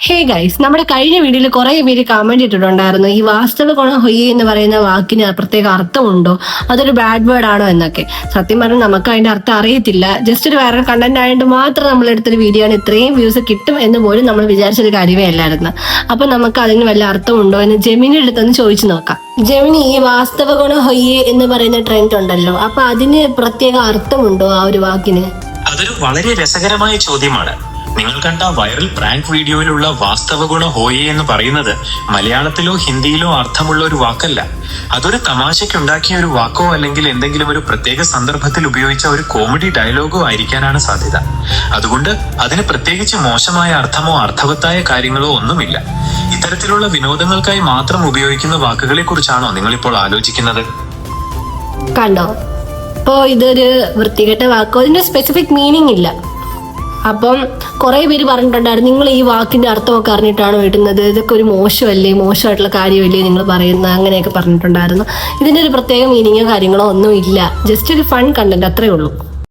Hey guys, നമ്മുടെ കഴിഞ്ഞ വീഡിയോയിൽ കുറെ പേര് കമന്റ് ഇട്ടിട്ടുണ്ടായിരുന്നു ഈ വാസ്തവ ഗുണ ഹൊയ്യ എന്ന് പറയുന്ന വാക്കിന് പ്രത്യേക അർത്ഥമുണ്ടോ, അതൊരു ബാഡ് വേർഡ് ആണോ എന്നൊക്കെ. സത്യം പറഞ്ഞാൽ നമുക്ക് അതിന്റെ അർത്ഥം അറിയത്തില്ല. ജസ്റ്റ് ഒരു വൈറൽ കണ്ടന്റ് ആയതുകൊണ്ട് മാത്രം നമ്മൾ എടുത്തൊരു വീഡിയോ ആണ്. ഇത്രയും വ്യൂസ് കിട്ടും എന്ന് പോലും നമ്മൾ വിചാരിച്ചൊരു കാര്യമേ അല്ലായിരുന്നു. അപ്പൊ നമുക്ക് അതിന് വല്ല അർത്ഥമുണ്ടോ എന്ന് ജെമിനി അടുത്തൊന്ന് ചോദിച്ചു നോക്കാം. ജെമിനി, ഈ വാസ്തവ ഗുണ ഹൊയ്യ എന്ന് പറയുന്ന ട്രെൻഡ് ഉണ്ടല്ലോ, അപ്പൊ അതിന് പ്രത്യേക അർത്ഥമുണ്ടോ ആ ഒരു വാക്കിന്? അതൊരു വളരെ രസകരമായ ചോദ്യമാണ്. നിങ്ങൾ കണ്ട വൈറൽ പ്രാങ്ക് വീഡിയോയിലുള്ള വാസ്തവ ഗുണ ഹോയെ എന്ന് പറയുന്നത് മലയാളത്തിലോ ഹിന്ദിയിലോ അർത്ഥമുള്ള ഒരു വാക്കല്ല. അതൊരു തമാശയ്ക്കുണ്ടാക്കിയ ഒരു വാക്കോ അല്ലെങ്കിൽ എന്തെങ്കിലും ഒരു പ്രത്യേക സന്ദർഭത്തിൽ ഉപയോഗിച്ച ഒരു കോമഡി ഡയലോഗോ ആയിരിക്കാനാണ് സാധ്യത. അതുകൊണ്ട് അതിന് പ്രത്യേകിച്ച് മോശമായ അർത്ഥമോ അർത്ഥവത്തായ കാര്യങ്ങളോ ഒന്നുമില്ല. ഇത്തരത്തിലുള്ള വിനോദങ്ങൾക്കായി മാത്രം ഉപയോഗിക്കുന്ന വാക്കുകളെ കുറിച്ചാണോ നിങ്ങളിപ്പോൾ ആലോചിക്കുന്നത്? കണ്ടോ, ഇപ്പോ ഇതൊരു വൃത്തികെട്ട വാക്കോ, അതിന്റെ സ്പെസിഫിക് മീനിങ് ഇല്ല. അപ്പം കുറെ പേര് പറഞ്ഞിട്ടുണ്ടായിരുന്നു, നിങ്ങൾ ഈ വാക്കിന്റെ അർത്ഥമൊക്കെ അറിഞ്ഞിട്ടാണോ ഇടുന്നത്, ഇതൊക്കെ ഒരു മോശമല്ലേ, മോശമായിട്ടുള്ള കാര്യമല്ലേ നിങ്ങൾ പറയുന്നത്, അങ്ങനെയൊക്കെ പറഞ്ഞിട്ടുണ്ടായിരുന്നു. ഇതിന്റെ ഒരു പ്രത്യേക മീനിങ്ങോ കാര്യങ്ങളോ ഒന്നും ഇല്ല. ജസ്റ്റ് ഒരു ഫൺ കണ്ടന്റ്, അത്രേ ഉള്ളൂ.